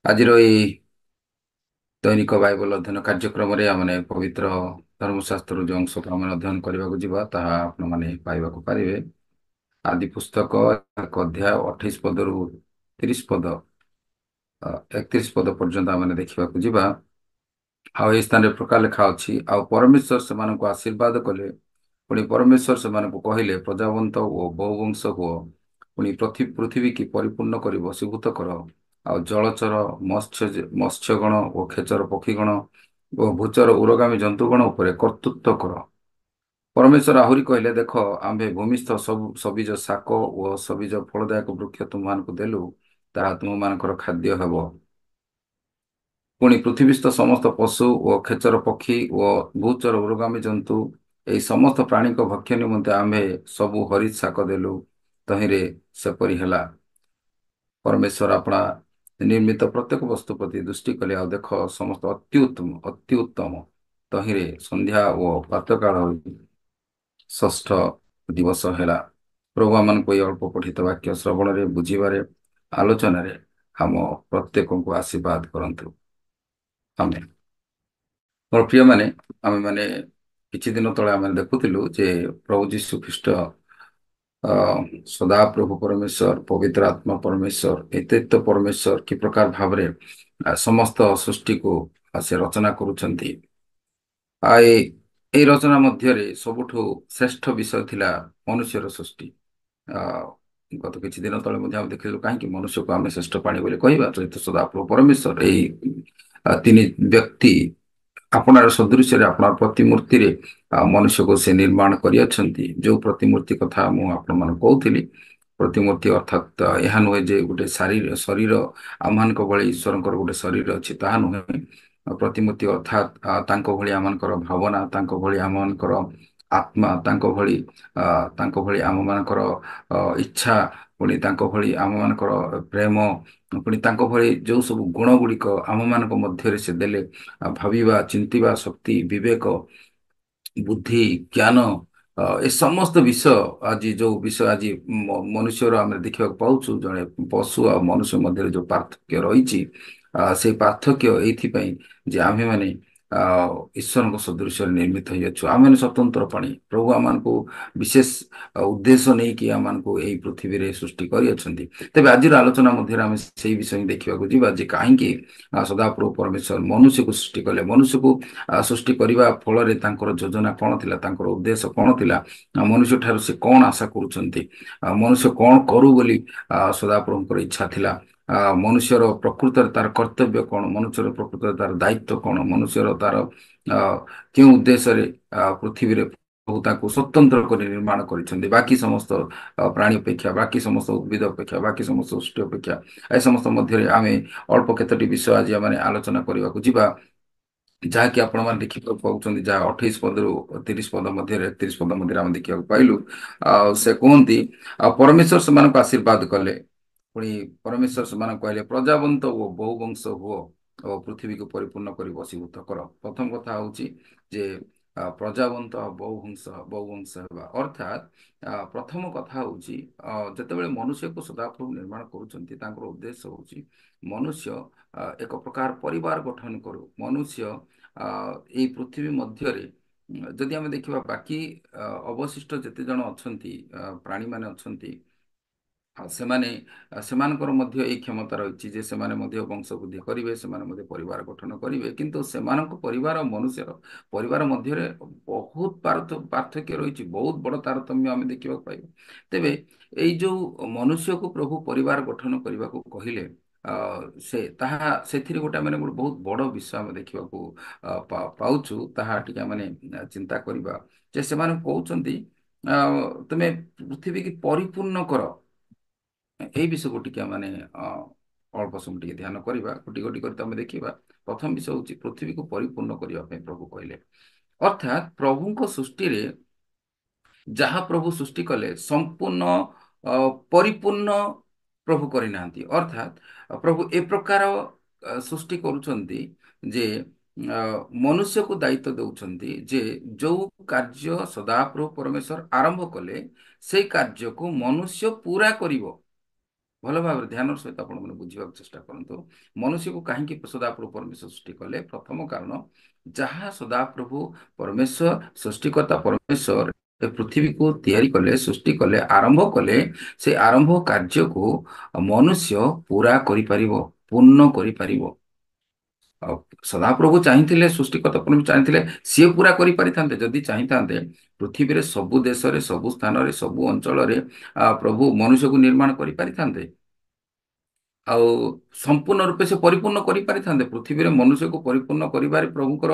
ଆଜିର ଏଇ ଦୈନିକ ବାଇବଲ ଅଧ୍ୟୟନ କାର୍ଯ୍ୟକ୍ରମରେ ଆମେ ପବିତ୍ର ଧର୍ମଶାସ୍ତ୍ରରୁ ଯେଉଁ ଅଂଶକୁ ଆମେ ଅଧ୍ୟୟନ କରିବାକୁ ଯିବା ତାହା ଆପଣମାନେ ପାଇବାକୁ ପାରିବେ। ଆଦି ପୁସ୍ତକ 1 ଅଧ୍ୟାୟ 28 ପଦରୁ 30 ପଦ 31 ପଦ ପର୍ଯ୍ୟନ୍ତ ଆମେ ଦେଖିବାକୁ ଯିବା। ଆଉ ଏହି ସ୍ଥାନରେ ପ୍ରକାର ଲେଖା ଅଛି, ଆଉ ପରମେଶ୍ୱର ସେମାନଙ୍କୁ ଆଶୀର୍ବାଦ କଲେ। ପୁଣି ପରମେଶ୍ୱର ସେମାନଙ୍କୁ କହିଲେ, ପ୍ରଜାବନ୍ତ ଓ ବହୁବଂଶ ହୁଅ। ପୁଣି ପୃଥିବୀ କି ପରିପୂର୍ଣ୍ଣ କରି ବଶୀଭୂତ କର। ଆଉ ଜଳଚର, ମତ୍ସ୍ୟଗଣ ଓ ଖେଚର ପକ୍ଷୀଗଣ ଓ ଭୂଚର ଉରଗାମୀ ଜନ୍ତୁଗଣ ଉପରେ କର୍ତ୍ତୃତ୍ୱ କର। ପରମେଶ୍ୱର ଆହୁରି କହିଲେ, ଦେଖ, ଆମ୍ଭେ ଭୂମିସ୍ଥ ସବୁ ସବୁଜ ଶାକ ଓ ସବୁଜ ଫଳଦାୟକ ବୃକ୍ଷ ତୁମମାନଙ୍କୁ ଦେଲୁ, ତାହା ତୁମମାନଙ୍କର ଖାଦ୍ୟ ହେବ। ପୁଣି ପୃଥିବୀସ୍ଥ ସମସ୍ତ ପଶୁ ଓ ଖେଚର ପକ୍ଷୀ ଓ ଭୂଚର ଉରଗାମୀ ଜନ୍ତୁ, ଏହି ସମସ୍ତ ପ୍ରାଣୀଙ୍କ ଭକ୍ଷ୍ୟ ନିମନ୍ତେ ଆମ୍ଭେ ସବୁ ହରିତ ଶାକ ଦେଲୁ। ତହିଁରେ ସେପରି ହେଲା। ପରମେଶ୍ୱର ଆପଣା ନିର୍ମିତ ପ୍ରତ୍ୟେକ ବସ୍ତୁ ପ୍ରତି ଦୃଷ୍ଟି କଲେ, ଆଉ ଦେଖ, ସମସ୍ତ ଅତି ଉତ୍ତମ। ତହିଁରେ ସନ୍ଧ୍ୟା ଓ ପ୍ରାତଃକାଳ ଷଷ୍ଠ ଦିବସ ହେଲା। ପ୍ରଭୁ ଆମମାନଙ୍କୁ ଏହି ଅଳ୍ପ ପଠିତ ବାକ୍ୟ ଶ୍ରବଣରେ, ବୁଝିବାରେ, ଆଲୋଚନାରେ ଆମ ପ୍ରତ୍ୟେକଙ୍କୁ ଆଶୀର୍ବାଦ କରନ୍ତୁ। ଆମେନ୍। ମୋର ପ୍ରିୟମାନେ, ଆମେମାନେ କିଛି ଦିନ ତଳେ ଆମେ ଦେଖୁଥିଲୁ ଯେ ପ୍ରଭୁ ଯୀଶୁ ଖ୍ରୀଷ୍ଟ ସଦାପ୍ରଭୁ ପରମେଶ୍ୱର, ପବିତ୍ର ଆତ୍ମା ପରମେଶ୍ୱର, ଏତୈତ ପରମେଶ୍ୱର କି ପ୍ରକାର ଭାବରେ ସମସ୍ତ ସୃଷ୍ଟିକୁ ସେ ରଚନା କରୁଛନ୍ତି। ଏଇ ରଚନା ମଧ୍ୟରେ ସବୁଠୁ ଶ୍ରେଷ୍ଠ ବିଷୟ ଥିଲା ମନୁଷ୍ୟର ସୃଷ୍ଟି। ଗତ କିଛି ଦିନ ତଳେ ମଧ୍ୟ ଆମେ ଦେଖିଲୁ କାହିଁକି ମନୁଷ୍ୟକୁ ଆମେ ଶ୍ରେଷ୍ଠ ପ୍ରାଣୀ ବୋଲି କହିବା। ଯେହେତୁ ସଦାପ୍ରଭୁ ପରମେଶ୍ୱର ଏଇ ତିନି ବ୍ୟକ୍ତି ଆପଣାର ସଦୃଶ୍ୟରେ, ଆପଣାର ପ୍ରତିମୂର୍ତ୍ତିରେ ମନୁଷ୍ୟକୁ ସେ ନିର୍ମାଣ କରିଅଛନ୍ତି। ଯୋଉ ପ୍ରତିମୂର୍ତ୍ତି କଥା ମୁଁ ଆପଣମାନଙ୍କୁ କହୁଥିଲି, ପ୍ରତିମୂର୍ତ୍ତି ଅର୍ଥାତ୍ ଏହା ନୁହେଁ ଯେ ଗୋଟେ ଶରୀର ଆମମାନଙ୍କ ଭଳି ଈଶ୍ୱରଙ୍କର ଗୋଟେ ଶରୀର ଅଛି, ତାହା ନୁହେଁ। ପ୍ରତିମୂର୍ତ୍ତି ଅର୍ଥାତ୍ ତାଙ୍କ ଭଳି ଆମମାନଙ୍କର ଭାବନା, ତାଙ୍କ ଭଳି ଆମମାନଙ୍କର ଆତ୍ମା, ତାଙ୍କ ଭଳି ଆମମାନଙ୍କର ଇଚ୍ଛା, ପୁଣି ତାଙ୍କ ଭଳି ଆମମାନଙ୍କର ପ୍ରେମ, ପୁଣି ତାଙ୍କ ଭଳି ଯୋଉ ସବୁ ଗୁଣ ଗୁଡ଼ିକ ଆମମାନଙ୍କ ମଧ୍ୟରେ ସେ ଦେଲେ, ଭାବିବା, ଚିନ୍ତିବା ଶକ୍ତି, ବିବେକ, ବୁଦ୍ଧି, ଜ୍ଞାନ, ଏ ସମସ୍ତ ବିଷୟ, ଯୋଉ ବିଷୟ ଆଜି ମନୁଷ୍ୟର ଆମେ ଦେଖିବାକୁ ପାଉଛୁ, ଜଣେ ପଶୁ ଆଉ ମନୁଷ୍ୟ ମଧ୍ୟରେ ଯୋଉ ପାର୍ଥକ୍ୟ ରହିଛି, ସେଇ ପାର୍ଥକ୍ୟ ଏଇଥିପାଇଁ ଯେ ଆମ୍ଭେମାନେ ଈଶ୍ୱରଙ୍କ ସଦୃଶ୍ୟରେ ନିର୍ମିତ ହେଇଅଛୁ। ଆମେମାନେ ସ୍ୱତନ୍ତ୍ର ପ୍ରାଣୀ। ପ୍ରଭୁ ଆମମାନଙ୍କୁ ବିଶେଷ ଉଦ୍ଦେଶ୍ୟ ନେଇକି ଆମମାନଙ୍କୁ ଏହି ପୃଥିବୀରେ ସୃଷ୍ଟି କରିଅଛନ୍ତି। ତେବେ ଆଜିର ଆଲୋଚନା ମଧ୍ୟରେ ଆମେ ସେଇ ବିଷୟ ହିଁ ଦେଖିବାକୁ ଯିବା ଯେ କାହିଁକି ସଦାପ୍ରଭୁ ପରମେଶ୍ୱର ମନୁଷ୍ୟକୁ ସୃଷ୍ଟି କଲେ। ମନୁଷ୍ୟକୁ ସୃଷ୍ଟି କରିବା ଫଳରେ ତାଙ୍କର ଯୋଜନା କଣ ଥିଲା, ତାଙ୍କର ଉଦ୍ଦେଶ୍ୟ କଣ ଥିଲା, ମନୁଷ୍ୟ ଠାରୁ ସେ କଣ ଆଶା କରୁଛନ୍ତି, ମନୁଷ୍ୟ କଣ କରୁ ବୋଲି ସଦାପ୍ରଭୁଙ୍କର ଇଚ୍ଛା ଥିଲା। ମନୁଷ୍ୟର ପ୍ରକୃତରେ ତାର କର୍ତ୍ତବ୍ୟ କଣ, ମନୁଷ୍ୟର ପ୍ରକୃତରେ ତାର ଦାୟିତ୍ୱ କଣ, ମନୁଷ୍ୟର ତାର କେଉଁ ଉଦ୍ଦେଶ୍ୟରେ ପୃଥିବୀରେ ପ୍ରଭୁ ତାଙ୍କୁ ସ୍ୱତନ୍ତ୍ର କରି ନିର୍ମାଣ କରିଛନ୍ତି ବାକି ସମସ୍ତ ପ୍ରାଣୀ ଅପେକ୍ଷା, ବାକି ସମସ୍ତ ଉଦ୍ଭିଦ ଅପେକ୍ଷା, ବାକି ସମସ୍ତ ସୃଷ୍ଟି ଅପେକ୍ଷା। ଏ ସମସ୍ତ ମଧ୍ୟରେ ଆମେ ଅଳ୍ପ କେତୋଟି ବିଷୟ ଆଜି ଆମେ ଆଲୋଚନା କରିବାକୁ ଯିବା, ଯାହାକି ଆପଣମାନେ ଦେଖିବାକୁ ପାଉଛନ୍ତି। ଯାହା 28 ପଦରୁ 30 ପଦ ମଧ୍ୟରେ, 31 ପଦ ମଧ୍ୟରେ ଆମେ ଦେଖିବାକୁ ପାଇଲୁ। ଆଉ ସେ କୁହନ୍ତି, ଆଉ ପରମେଶ୍ୱର ସେମାନଙ୍କୁ ଆଶୀର୍ବାଦ କଲେ। ପୁଣି ପରମେଶ୍ୱର ସେମାନଙ୍କୁ କହିଲେ, ପ୍ରଜାବନ୍ତ ଓ ବହୁ ବଂଶ ହୁଅ ଓ ପୃଥିବୀକୁ ପରିପୂର୍ଣ୍ଣ କରି ବଶୀଭୂତ କର। ପ୍ରଥମ କଥା ହଉଛି ଯେ ପ୍ରଜାବନ୍ତ ବହୁବଂଶ ହେବା ଅର୍ଥାତ୍ ପ୍ରଥମ କଥା ହଉଛି ଯେତେବେଳେ ମନୁଷ୍ୟକୁ ସଦାପ୍ରଭୁ ନିର୍ମାଣ କରୁଛନ୍ତି, ତାଙ୍କର ଉଦ୍ଦେଶ୍ୟ ହଉଛି ମନୁଷ୍ୟ ଏକ ପ୍ରକାର ପରିବାର ଗଠନ କରୁ। ମନୁଷ୍ୟ ଏଇ ପୃଥିବୀ ମଧ୍ୟରେ ଯଦି ଆମେ ଦେଖିବା, ବାକି ଅବଶିଷ୍ଟ ଯେତେ ଜଣ ଅଛନ୍ତି, ପ୍ରାଣୀମାନେ ଅଛନ୍ତି, ସେମାନଙ୍କର ମଧ୍ୟ ଏଇ କ୍ଷମତା ରହିଛି ଯେ ସେମାନେ ମଧ୍ୟ ବଂଶ ବୃଦ୍ଧି କରିବେ, ସେମାନେ ମଧ୍ୟ ପରିବାର ଗଠନ କରିବେ। କିନ୍ତୁ ସେମାନଙ୍କ ପରିବାର ଆଉ ମନୁଷ୍ୟର ପରିବାର ମଧ୍ୟରେ ବହୁତ ପାର୍ଥକ୍ୟ ରହିଛି, ବହୁତ ବଡ଼ ତାରତମ୍ୟ ଆମେ ଦେଖିବାକୁ ପାଇବା। ତେବେ ଏଇ ଯୋଉ ମନୁଷ୍ୟକୁ ପ୍ରଭୁ ପରିବାର ଗଠନ କରିବାକୁ କହିଲେ, ସେଥିରେ ଗୋଟେ ବହୁତ ବଡ଼ ବିଷୟ ଆମେ ଦେଖିବାକୁ ପାଉଛୁ। ତାହା ଟିକେ ମାନେ ଚିନ୍ତା କରିବା ଯେ ସେମାନେ କହୁଛନ୍ତି ତୁମେ ପୃଥିବୀ କି ପରିପୂର୍ଣ୍ଣ କର। ଏଇ ବିଷୟକୁ ଟିକେ ମାନେ ଅଳ୍ପ ସମୟ ଟିକେ ଧ୍ୟାନ କରିବା, ଗୋଟି ଗୋଟି କରି ତମେ ଦେଖିବା। ପ୍ରଥମ ବିଷୟ ହଉଛି ପୃଥିବୀକୁ ପରିପୂର୍ଣ୍ଣ କରିବା ପାଇଁ ପ୍ରଭୁ କହିଲେ। ଅର୍ଥାତ୍ ପ୍ରଭୁଙ୍କ ସୃଷ୍ଟିରେ ଯାହା ପ୍ରଭୁ ସୃଷ୍ଟି କଲେ ସମ୍ପୂର୍ଣ୍ଣ ପରିପୂର୍ଣ୍ଣ ପ୍ରଭୁ କରିନାହାନ୍ତି। ଅର୍ଥାତ୍ ପ୍ରଭୁ ଏ ପ୍ରକାର ସୃଷ୍ଟି କରୁଛନ୍ତି ଯେ ମନୁଷ୍ୟକୁ ଦାୟିତ୍ୱ ଦେଉଛନ୍ତି ଯେ ଯୋଉ କାର୍ଯ୍ୟ ସଦାପ୍ରଭୁ ପରମେଶ୍ୱର ଆରମ୍ଭ କଲେ, ସେଇ କାର୍ଯ୍ୟକୁ ମନୁଷ୍ୟ ପୁରା କରିବ। ଭଲ ଭାବରେ ଧ୍ୟାନର ସହିତ ଆପଣମାନେ ବୁଝିବାକୁ ଚେଷ୍ଟା କରନ୍ତୁ। ମନୁଷ୍ୟକୁ କାହିଁକି ସଦାପ୍ରଭୁ ପରମେଶ୍ୱର ସୃଷ୍ଟି କଲେ? ପ୍ରଥମ କାରଣ, ଯାହା ସଦାପ୍ରଭୁ ପରମେଶ୍ୱର ସୃଷ୍ଟିକର୍ତ୍ତା ପରମେଶ୍ୱର ଏ ପୃଥିବୀକୁ ତିଆରି କଲେ, ସୃଷ୍ଟି କଲେ, ଆରମ୍ଭ କଲେ, ସେ ଆରମ୍ଭ କାର୍ଯ୍ୟକୁ ମନୁଷ୍ୟ ପୁରା କରିପାରିବ, ପୂର୍ଣ୍ଣ କରିପାରିବ। ଆଉ ସଦାପ୍ରଭୁ ଚାହିଁଥିଲେ, ସୃଷ୍ଟିକର୍ତ୍ତା ପରମେଶ୍ୱର ଚାହିଁଥିଲେ, ସିଏ ପୁରା କରିପାରିଥାନ୍ତେ। ଯଦି ଚାହିଁଥାନ୍ତେ, ପୃଥିବୀରେ ସବୁ ଦେଶରେ, ସବୁ ସ୍ଥାନରେ, ସବୁ ଅଞ୍ଚଳରେ ପ୍ରଭୁ ମନୁଷ୍ୟକୁ ନିର୍ମାଣ କରିପାରିଥାନ୍ତେ। ଆଉ ସମ୍ପୂର୍ଣ୍ଣ ରୂପେ ସେ ପରିପୂର୍ଣ୍ଣ କରିପାରିଥାନ୍ତେ। ପୃଥିବୀରେ ମନୁଷ୍ୟକୁ ପରିପୂର୍ଣ୍ଣ କରିବାରେ ପ୍ରଭୁଙ୍କର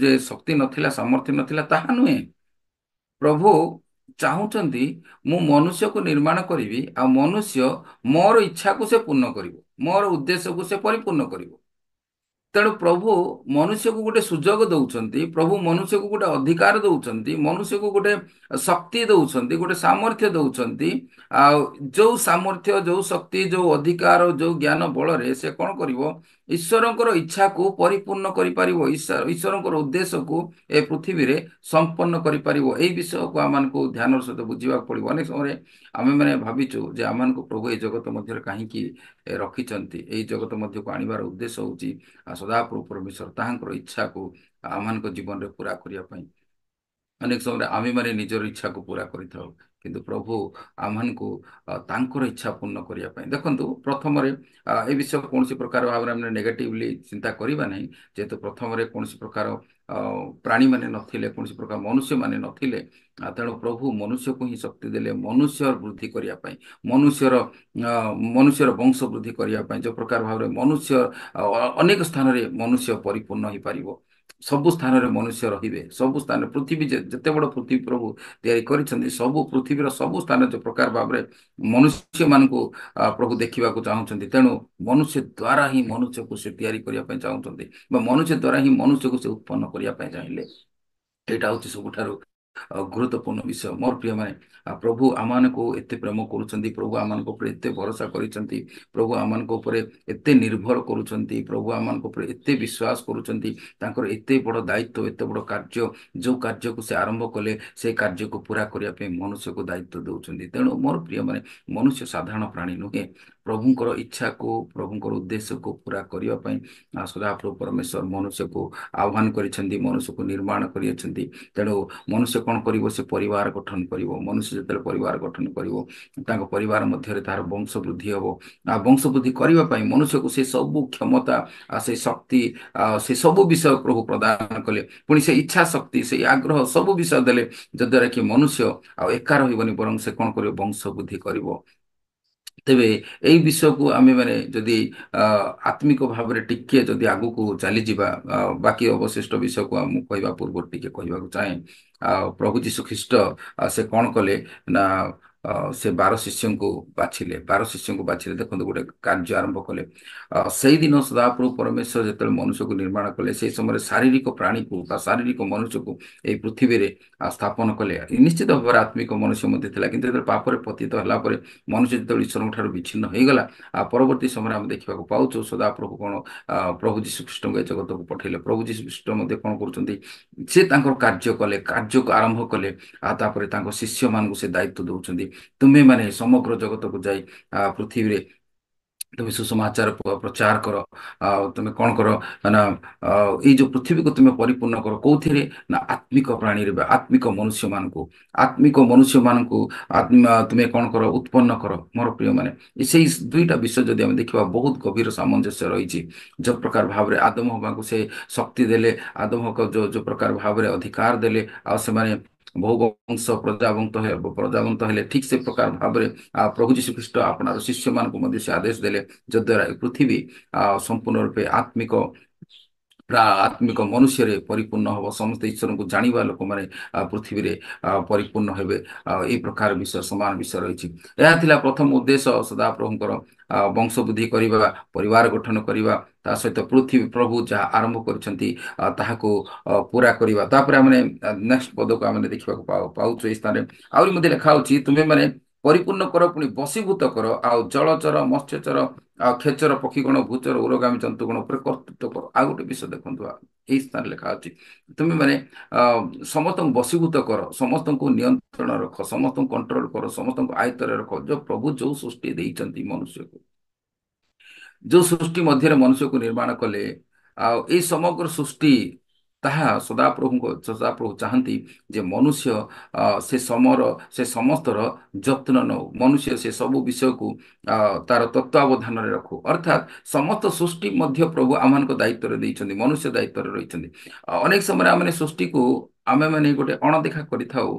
ଯେ ଶକ୍ତି ନଥିଲା, ସାମର୍ଥ୍ୟ ନଥିଲା, ତାହା ନୁହେଁ। ପ୍ରଭୁ ଚାହୁଁଛନ୍ତି ମୁଁ ମନୁଷ୍ୟକୁ ନିର୍ମାଣ କରିବି, ଆଉ ମନୁଷ୍ୟ ମୋର ଇଚ୍ଛାକୁ ସେ ପୂର୍ଣ୍ଣ କରିବ, ମୋର ଉଦ୍ଦେଶ୍ୟକୁ ସେ ପରିପୂର୍ଣ୍ଣ କରିବ। ତେଣୁ ପ୍ରଭୁ ମନୁଷ୍ୟକୁ ଗୋଟେ ସୁଯୋଗ ଦଉଛନ୍ତି, ପ୍ରଭୁ ମନୁଷ୍ୟକୁ ଗୋଟେ ଅଧିକାର ଦଉଛନ୍ତି, ମନୁଷ୍ୟକୁ ଗୋଟେ ଶକ୍ତି ଦଉଛନ୍ତି, ଗୋଟେ ସାମର୍ଥ୍ୟ ଦଉଛନ୍ତି। ଆଉ ଯୋଉ ସାମର୍ଥ୍ୟ, ଯୋଉ ଶକ୍ତି, ଯୋଉ ଅଧିକାର, ଯୋଉ ଜ୍ଞାନ ବଳରେ ସେ କଣ କରିବ? ଈଶ୍ୱରଙ୍କର ଇଚ୍ଛାକୁ ପରିପୂର୍ଣ୍ଣ କରିପାରିବ, ଈଶ୍ୱରଙ୍କର ଉଦ୍ଦେଶ୍ୟକୁ ଏ ପୃଥିବୀରେ ସମ୍ପନ୍ନ କରିପାରିବ। ଏଇ ବିଷୟକୁ ଆମମାନଙ୍କୁ ଧ୍ୟାନର ସହିତ ବୁଝିବାକୁ ପଡିବ। ଅନେକ ସମୟରେ ଆମେମାନେ ଭାବିଛୁ ଯେ ଆମମାନଙ୍କୁ ପ୍ରଭୁ ଏ ଜଗତ ମଧ୍ୟରେ କାହିଁକି ରଖିଛନ୍ତି। ଏଇ ଜଗତ ମଧ୍ୟକୁ ଆଣିବାର ଉଦ୍ଦେଶ୍ୟ ହେଉଛି ସଦାପ୍ରଭୁ ପରମେଶ୍ୱର ତାହାଙ୍କର ଇଚ୍ଛାକୁ ଆମମାନଙ୍କ ଜୀବନରେ ପୁରା କରିବା ପାଇଁ। ଅନେକ ସମୟରେ ଆମେମାନେ ନିଜର ଇଚ୍ଛାକୁ ପୁରା କରିଥାଉ, କିନ୍ତୁ ପ୍ରଭୁ ଆମମାନଙ୍କୁ ତାଙ୍କର ଇଚ୍ଛା ପୂର୍ଣ୍ଣ କରିବା ପାଇଁ। ଦେଖନ୍ତୁ, ପ୍ରଥମରେ ଏ ବିଷୟ କୌଣସି ପ୍ରକାର ଭାବରେ ଆମେ ନେଗେଟିଭଲି ଚିନ୍ତା କରିବା ନାହିଁ। ଯେହେତୁ ପ୍ରଥମରେ କୌଣସି ପ୍ରକାର ପ୍ରାଣୀମାନେ ନଥିଲେ, କୌଣସି ପ୍ରକାର ମନୁଷ୍ୟମାନେ ନଥିଲେ, ତେଣୁ ପ୍ରଭୁ ମନୁଷ୍ୟକୁ ହିଁ ଶକ୍ତି ଦେଲେ ମନୁଷ୍ୟର ବୃଦ୍ଧି କରିବା ପାଇଁ, ମନୁଷ୍ୟର ମନୁଷ୍ୟର ବଂଶ ବୃଦ୍ଧି କରିବା ପାଇଁ। ଯେଉଁ ପ୍ରକାର ଭାବରେ ମନୁଷ୍ୟ ଅନେକ ସ୍ଥାନରେ ମନୁଷ୍ୟ ପରିପୂର୍ଣ୍ଣ ହେଇପାରିବ, ସବୁ ସ୍ଥାନରେ ମନୁଷ୍ୟ ରହିବେ, ସବୁ ସ୍ଥାନରେ ପୃଥିବୀ ଯେତେ ବଡ଼ ପୃଥିବୀ ପ୍ରଭୁ ତିଆରି କରିଛନ୍ତି, ସବୁ ପୃଥିବୀର ସବୁ ସ୍ଥାନରେ ଯେଉଁ ପ୍ରକାର ଭାବରେ ମନୁଷ୍ୟମାନଙ୍କୁ ପ୍ରଭୁ ଦେଖିବାକୁ ଚାହୁଁଛନ୍ତି, ତେଣୁ ମନୁଷ୍ୟ ଦ୍ୱାରା ହିଁ ମନୁଷ୍ୟକୁ ସେ ତିଆରି କରିବା ପାଇଁ ଚାହୁଁଛନ୍ତି, ବା ମନୁଷ୍ୟ ଦ୍ୱାରା ହିଁ ମନୁଷ୍ୟକୁ ସେ ଉତ୍ପନ୍ନ କରିବା ପାଇଁ ଚାହିଁଲେ। ଏଇଟା ହଉଛି ସବୁଠାରୁ ଗୁରୁତ୍ୱପୂର୍ଣ୍ଣ ବିଷୟ। ମୋର ପ୍ରିୟମାନେ, ପ୍ରଭୁ ଆମମାନଙ୍କୁ ଏତେ ପ୍ରେମ କରୁଛନ୍ତି, ପ୍ରଭୁ ଆମମାନଙ୍କ ଉପରେ ଏତେ ଭରସା କରିଛନ୍ତି, ପ୍ରଭୁ ଆମମାନଙ୍କ ଉପରେ ଏତେ ନିର୍ଭର କରୁଛନ୍ତି, ପ୍ରଭୁ ଆମମାନଙ୍କ ଉପରେ ଏତେ ବିଶ୍ୱାସ କରୁଛନ୍ତି। ତାଙ୍କର ଏତେ ବଡ଼ ଦାୟିତ୍ୱ, ଏତେ ବଡ଼ କାର୍ଯ୍ୟ, ଯେଉଁ କାର୍ଯ୍ୟକୁ ସେ ଆରମ୍ଭ କଲେ, ସେ କାର୍ଯ୍ୟକୁ ପୁରା କରିବା ପାଇଁ ମନୁଷ୍ୟକୁ ଦାୟିତ୍ୱ ଦେଉଛନ୍ତି। ତେଣୁ ମୋର ପ୍ରିୟମାନେ, ମନୁଷ୍ୟ ସାଧାରଣ ପ୍ରାଣୀ ନୁହେଁ। ପ୍ରଭୁଙ୍କର ଇଚ୍ଛାକୁ, ପ୍ରଭୁଙ୍କର ଉଦ୍ଦେଶ୍ୟକୁ ପୁରା କରିବା ପାଇଁ ସଦାପ୍ରଭୁ ପରମେଶ୍ୱର ମନୁଷ୍ୟକୁ ଆହ୍ୱାନ କରିଛନ୍ତି, ମନୁଷ୍ୟକୁ ନିର୍ମାଣ କରିଛନ୍ତି। ତେଣୁ ମନୁଷ୍ୟ କ'ଣ କରିବ? ସେ ପରିବାର ଗଠନ କରିବ। ମନୁଷ୍ୟ ଯେତେବେଳେ ପରିବାର ଗଠନ କରିବ, ତାଙ୍କ ପରିବାର ମଧ୍ୟରେ ତାହାର ବଂଶ ବୃଦ୍ଧି ହେବ। ବଂଶ ବୃଦ୍ଧି କରିବା ପାଇଁ ମନୁଷ୍ୟକୁ ସେ ସବୁ କ୍ଷମତା, ସେ ଶକ୍ତି, ସେ ସବୁ ବିଷୟ ପ୍ରଭୁ ପ୍ରଦାନ କଲେ। ପୁଣି ସେ ଇଚ୍ଛା ଶକ୍ତି, ସେଇ ଆଗ୍ରହ, ସବୁ ବିଷୟ ଦେଲେ, ଯଦ୍ୱାରା କି ମନୁଷ୍ୟ ଆଉ ଏକା ରହିବନି, ବରଂ ସେ କ'ଣ କରିବ? ବଂଶ ବୃଦ୍ଧି କରିବ। ତେବେ ଏଇ ବିଷୟକୁ ଆମେମାନେ ଯଦି ଆତ୍ମିକ ଭାବରେ ଟିକେ ଯଦି ଆଗକୁ ଚାଲିଯିବା, ବାକି ଅବଶିଷ୍ଟ ବିଷୟକୁ ମୁଁ କହିବା ପୂର୍ବରୁ ଟିକେ କହିବାକୁ ଚାହେଁ। ପ୍ରଭୁ ଯୀଶୁ ଖ୍ରୀଷ୍ଟ ସେ କ'ଣ କଲେ ନା, ସେ 12 ଶିଷ୍ୟଙ୍କୁ ବାଛିଲେ। 12 ଶିଷ୍ୟଙ୍କୁ ବାଛିଲେ, ଦେଖନ୍ତୁ ଗୋଟେ କାର୍ଯ୍ୟ ଆରମ୍ଭ କଲେ। ସେଇଦିନ ସଦାପ୍ରଭୁ ପରମେଶ୍ୱର ଯେତେବେଳେ ମନୁଷ୍ୟକୁ ନିର୍ମାଣ କଲେ, ସେହି ସମୟରେ ଶାରୀରିକ ପ୍ରାଣୀକୁ ବା ଶାରୀରିକ ମନୁଷ୍ୟକୁ ଏହି ପୃଥିବୀରେ ସ୍ଥାପନ କଲେ। ନିଶ୍ଚିତ ଭାବରେ ଆତ୍ମିକ ମନୁଷ୍ୟ ମଧ୍ୟ ଥିଲା, କିନ୍ତୁ ଯେତେବେଳେ ପାପରେ ପତିତ ହେଲା ପରେ ମନୁଷ୍ୟ ଯେତେବେଳେ ଈଶ୍ୱରଙ୍କ ଠାରୁ ବିଚ୍ଛିନ୍ନ ହେଇଗଲା, ପରବର୍ତ୍ତୀ ସମୟରେ ଆମେ ଦେଖିବାକୁ ପାଉଛୁ ସଦାପ୍ରଭୁ କ'ଣ ପ୍ରଭୁ ଯୀଶୁ ଖ୍ରୀଷ୍ଟଙ୍କୁ ଏ ଜଗତକୁ ପଠେଇଲେ। ପ୍ରଭୁ ଯୀଶୁ ଖ୍ରୀଷ୍ଟ ମଧ୍ୟ କ'ଣ କରୁଛନ୍ତି? ସେ ତାଙ୍କର କାର୍ଯ୍ୟ କଲେ, କାର୍ଯ୍ୟକୁ ଆରମ୍ଭ କଲେ। ତାପରେ ତାଙ୍କ ଶିଷ୍ୟମାନଙ୍କୁ ସେ ଦାୟିତ୍ୱ ଦେଉଛନ୍ତି, ତୁମେମାନେ ସମଗ୍ର ଜଗତକୁ ଯାଇ ପୃଥିବୀରେ ତୁମେ ସୁସମାଚାର ପ୍ରଚାର କର। ଆଉ ତୁମେ କ'ଣ କର ନା, ଏଇ ଯୋଉ ପୃଥିବୀକୁ ତୁମେ ପରିପୂର୍ଣ୍ଣ କର। କୋଉଥିରେ? ନା ଆତ୍ମିକ ପ୍ରାଣୀରେ ବା ଆତ୍ମିକ ମନୁଷ୍ୟମାନଙ୍କୁ ତୁମେ କ'ଣ କର? ଉତ୍ପନ୍ନ କର। ମୋର ପ୍ରିୟମାନେ, ସେଇ ଦୁଇଟା ବିଷୟ ଯଦି ଆମେ ଦେଖିବା, ବହୁତ ଗଭୀର ସାମଞ୍ଜସ୍ୟ ରହିଛି। ଯୋଉ ପ୍ରକାର ଭାବରେ ଆଦମ ହବାଙ୍କୁ ସେ ଶକ୍ତି ଦେଲେ, ଆଦମ ହକ ଯୋଉ ପ୍ରକାର ଭାବରେ ଅଧିକାର ଦେଲେ, ଆଉ ସେମାନେ ବହୁ ବଂଶ ପ୍ରଜାବନ୍ତ ହେଲେ, ଠିକ୍ ସେ ପ୍ରକାର ଭାବରେ ପ୍ରଭୁ ଯୀଶୁ ଖ୍ରୀଷ୍ଟ ଆପଣାର ଶିଷ୍ୟମାନଙ୍କୁ ମଧ୍ୟ ସେ ଆଦେଶ ଦେଲେ, ଯଦ୍ୱାରା ଏ ପୃଥିବୀ ସମ୍ପୂର୍ଣ୍ଣ ରୂପେ ଆତ୍ମିକ ମନୁଷ୍ୟରେ ପରିପୂର୍ଣ୍ଣ ହେବ। ସମସ୍ତେ ଈଶ୍ୱରଙ୍କୁ ଜାଣିବା ଲୋକମାନେ ପୃଥିବୀରେ ପରିପୂର୍ଣ୍ଣ ହେବେ। ଏଇ ପ୍ରକାର ବିଷୟ, ସମାନ ବିଷୟ ରହିଛି। ଏହା ଥିଲା ପ୍ରଥମ ଉଦ୍ଦେଶ୍ୟ, ସଦାପ୍ରଭୁଙ୍କର ବଂଶ ବୃଦ୍ଧି କରିବା, ପରିବାର ଗଠନ କରିବା, ତା ସହିତ ପୃଥିବୀ ପ୍ରଭୁ ଯାହା ଆରମ୍ଭ କରିଛନ୍ତି ତାହାକୁ ପୁରା କରିବା। ତାପରେ ଆମେ ନେକ୍ସଟ ପଦକୁ ଆମେ ଦେଖିବାକୁ ପାଉଛୁ। ଏଇ ସ୍ଥାନରେ ଆହୁରି ମଧ୍ୟ ଲେଖା ହେଉଛି, ତୁମେମାନେ ପରିପୂର୍ଣ୍ଣ କର ପୁଣି ବଶୀଭୂତ କର ଆଉ ଜଳଚର ମତ୍ସ୍ୟଚର ଆଉ ଖେଚର ପକ୍ଷୀଗଣ ଭୂଚର ଉରଗାମୀ ଜନ୍ତୁଗଣ ଉପରେ କର୍ତ୍ତୃତ୍ୱ କର। ଆଉ ଗୋଟେ ବିଷୟ ଦେଖନ୍ତୁ ଏଇ ସ୍ଥାନରେ ଲେଖା ଅଛି ତୁମେ ମାନେ ଅ, ସମସ୍ତଙ୍କୁ ବଶୀଭୂତ କର, ସମସ୍ତଙ୍କୁ ନିୟନ୍ତ୍ରଣ ରଖ, ସମସ୍ତଙ୍କୁ କଣ୍ଟ୍ରୋଲ କର, ସମସ୍ତଙ୍କୁ ଆୟତ୍ତରେ ରଖ। ଯୋଉ ପ୍ରଭୁ ଯୋଉ ସୃଷ୍ଟି ଦେଇଛନ୍ତି ମନୁଷ୍ୟକୁ, ଯୋଉ ସୃଷ୍ଟି ମଧ୍ୟରେ ମନୁଷ୍ୟକୁ ନିର୍ମାଣ କଲେ, ଆଉ ଏଇ ସମଗ୍ର ସୃଷ୍ଟି ତାହା ସଦାପ୍ରଭୁ ଚାହାନ୍ତି ଯେ ମନୁଷ୍ୟ ସେ ସମର ସେ ସମସ୍ତର ଯତ୍ନ ନେଉ, ମନୁଷ୍ୟ ସେ ସବୁ ବିଷୟକୁ ତାର ତତ୍ତ୍ୱାବଧାନରେ ରଖୁ। ଅର୍ଥାତ୍ ସମସ୍ତ ସୃଷ୍ଟି ମଧ୍ୟ ପ୍ରଭୁ ଆମମାନଙ୍କ ଦାୟିତ୍ୱରେ ଦେଇଛନ୍ତି, ମନୁଷ୍ୟ ଦାୟିତ୍ୱରେ ରହିଛନ୍ତି। ଅନେକ ସମୟରେ ଆମେ ସୃଷ୍ଟିକୁ ଆମେ ମାନେ ଗୋଟେ ଅଣଦେଖା କରିଥାଉ,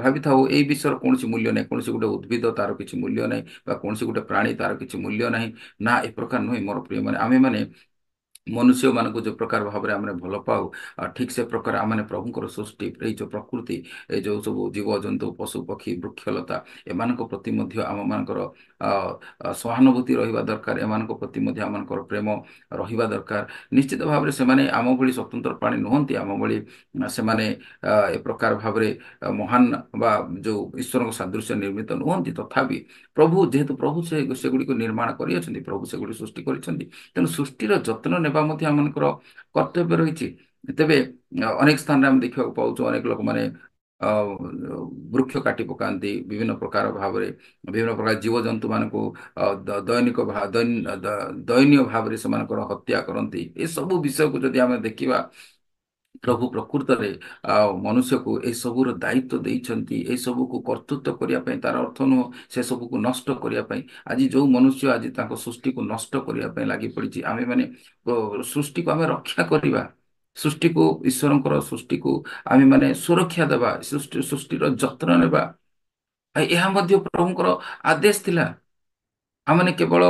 ଭାବିଥାଉ ଏଇ ବିଷୟର କୌଣସି ମୂଲ୍ୟ ନାହିଁ, କୌଣସି ଗୋଟେ ଉଦ୍ଭିଦ ତାର କିଛି ମୂଲ୍ୟ ନାହିଁ, ବା କୌଣସି ଗୋଟେ ପ୍ରାଣୀ ତାର କିଛି ମୂଲ୍ୟ ନାହିଁ। ନା, ଏ ପ୍ରକାର ନୁହେଁ ମୋର ପ୍ରିୟ ମାନେ, ଆମେ ମାନେ ମନୁଷ୍ୟମାନଙ୍କୁ ଯୋଉ ପ୍ରକାର ଭାବରେ ଆମେ ଭଲ ପାଉ, ଠିକ୍ ସେ ପ୍ରକାର ଆମେ ପ୍ରଭୁଙ୍କର ସୃଷ୍ଟି, ଏଇ ଯୋଉ ପ୍ରକୃତି, ଏଇ ଯୋଉ ସବୁ ଜୀବଜନ୍ତୁ ପଶୁ ପକ୍ଷୀ ବୃକ୍ଷଲତା, ଏମାନଙ୍କ ପ୍ରତି ମଧ୍ୟ ଆମମାନଙ୍କର ଅ, ସହାନୁଭୂତି ରହିବା ଦରକାର, ଏମାନଙ୍କ ପ୍ରତି ମଧ୍ୟ ଆମମାନଙ୍କର ପ୍ରେମ ରହିବା ଦରକାର। ନିଶ୍ଚିତ ଭାବରେ ସେମାନେ ଆମ ଭଳି ସ୍ୱତନ୍ତ୍ର ପ୍ରାଣୀ ନୁହନ୍ତି, ଆମ ଭଳି ସେମାନେ ଏ ପ୍ରକାର ଭାବରେ ମହାନ ବା ଯୋଉ ଈଶ୍ୱରଙ୍କ ସାଦୃଶ୍ୟ ନିର୍ମିତ ନୁହନ୍ତି। ତଥାପି ପ୍ରଭୁ ଯେହେତୁ ପ୍ରଭୁ ସେଗୁଡ଼ିକୁ ନିର୍ମାଣ କରିଅଛନ୍ତି, ପ୍ରଭୁ ସେଗୁଡ଼ିକୁ ସୃଷ୍ଟି କରିଛନ୍ତି, ତେଣୁ ସୃଷ୍ଟିର ଯତ୍ନ ନେବା ମଧ୍ୟ ଆମମାନଙ୍କର କର୍ତ୍ତବ୍ୟ ରହିଛି। ତେବେ ଅନେକ ସ୍ଥାନରେ ଆମେ ଦେଖିବାକୁ ପାଉଛୁ ଅନେକ ଲୋକମାନେ ଅ, ବୃକ୍ଷ କାଟି ପକାନ୍ତି, ବିଭିନ୍ନ ପ୍ରକାର ଭାବରେ ବିଭିନ୍ନ ପ୍ରକାର ଜୀବଜନ୍ତୁ ମାନଙ୍କୁ ଦୈନୀୟ ଭାବରେ ସେମାନଙ୍କର ହତ୍ୟା କରନ୍ତି। ଏସବୁ ବିଷୟକୁ ଯଦି ଆମେ ଦେଖିବା, ପ୍ରଭୁ ପ୍ରକୃତରେ ମନୁଷ୍ୟକୁ ଏସବୁର ଦାୟିତ୍ୱ ଦେଇଛନ୍ତି, ଏସବୁକୁ କର୍ତ୍ତୃତ୍ୱ କରିବା ପାଇଁ। ତାର ଅର୍ଥ ନୁହଁ ସେ ସବୁକୁ ନଷ୍ଟ କରିବା ପାଇଁ। ଆଜି ଯୋଉ ମନୁଷ୍ୟ ଆଜି ତାଙ୍କ ସୃଷ୍ଟିକୁ ନଷ୍ଟ କରିବା ପାଇଁ ଲାଗି ପଡ଼ିଛି, ଆମେ ମାନେ ସୃଷ୍ଟିକୁ ଆମେ ରକ୍ଷା କରିବା, ସୃଷ୍ଟିକୁ ଈଶ୍ୱରଙ୍କର ସୃଷ୍ଟିକୁ ଆମେ ମାନେ ସୁରକ୍ଷା ଦେବା, ସୃଷ୍ଟିର ଯତ୍ନ ନେବା, ଏହା ମଧ୍ୟ ପ୍ରଭୁଙ୍କର ଆଦେଶ ଥିଲା। ଆମେ କେବଳ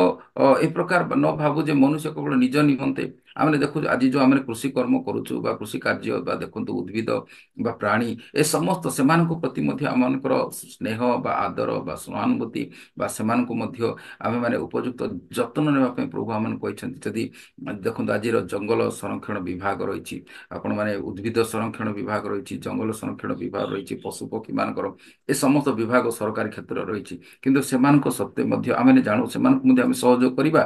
ଏ ପ୍ରକାର ନ ଭାବୁ ଯେ ମନୁଷ୍ୟ କେବଳ ନିଜ ନିମନ୍ତେ। ଆମେ ଦେଖୁଛୁ ଆଜି ଯୋଉ ଆମେ କୃଷି କର୍ମ କରୁଛୁ ବା କୃଷି କାର୍ଯ୍ୟ ବା ଦେଖନ୍ତୁ ଉଦ୍ଭିଦ ବା ପ୍ରାଣୀ, ଏ ସମସ୍ତ ସେମାନଙ୍କ ପ୍ରତି ମଧ୍ୟ ଆମମାନଙ୍କର ସ୍ନେହ ବା ଆଦର ବା ସହାନୁଭୂତି ବା ସେମାନଙ୍କୁ ମଧ୍ୟ ଆମେ ମାନେ ଉପଯୁକ୍ତ ଯତ୍ନ ନେବା ପାଇଁ ପ୍ରଭୁ ଆମମାନଙ୍କୁ କହିଛନ୍ତି। ଯଦି ଦେଖନ୍ତୁ ଆଜିର ଜଙ୍ଗଲ ସଂରକ୍ଷଣ ବିଭାଗ ରହିଛି, ଆପଣ ମାନେ ଉଦ୍ଭିଦ ସଂରକ୍ଷଣ ବିଭାଗ ରହିଛି, ଜଙ୍ଗଲ ସଂରକ୍ଷଣ ବିଭାଗ ରହିଛି, ପଶୁପକ୍ଷୀ ମାନଙ୍କର ଏ ସମସ୍ତ ବିଭାଗ ସରକାରୀ କ୍ଷେତ୍ରରେ ରହିଛି। କିନ୍ତୁ ସେମାନଙ୍କ ସତ୍ତ୍ୱେ ମଧ୍ୟ ଆମେ ଜାଣୁ ସେମାନଙ୍କୁ ମଧ୍ୟ ଆମେ ସହଯୋଗ କରିବା,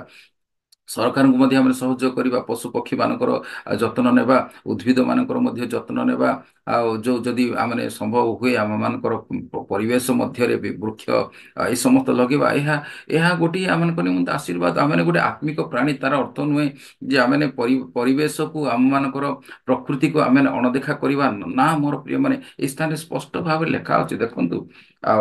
ସରକାରଙ୍କୁ ମଧ୍ୟ ଆମେ ସହଯୋଗ କରିବା, ପଶୁ ପକ୍ଷୀ ମାନଙ୍କର ଯତ୍ନ ନେବା, ଉଦ୍ଭିଦ ମାନଙ୍କର ମଧ୍ୟ ଯତ୍ନ ନେବା। ଆଉ ଯୋଉ ଯଦି ଆମେ ସମ୍ଭବ ହୁଏ ଆମମାନଙ୍କର ପରିବେଶ ମଧ୍ୟରେ ବି ବୃକ୍ଷ ଏ ସମସ୍ତ ଲଗେଇବା, ଏହା ଏହା ଗୋଟିଏ ଆମମାନଙ୍କ ନିମନ୍ତେ ଆଶୀର୍ବାଦ। ଆମେ ଗୋଟେ ଆତ୍ମିକ ପ୍ରାଣୀ, ତାର ଅର୍ଥ ନୁହେଁ ଯେ ଆମେ ପରିବେଶକୁ ଆମମାନଙ୍କର ପ୍ରକୃତିକୁ ଆମେ ଅଣଦେଖା କରିବା। ନା ମୋର ପ୍ରିୟ ମାନେ, এই ସ୍ଥାନରେ ସ୍ପଷ୍ଟ ଭାବରେ ଲେଖା ଅଛି, ଦେଖନ୍ତୁ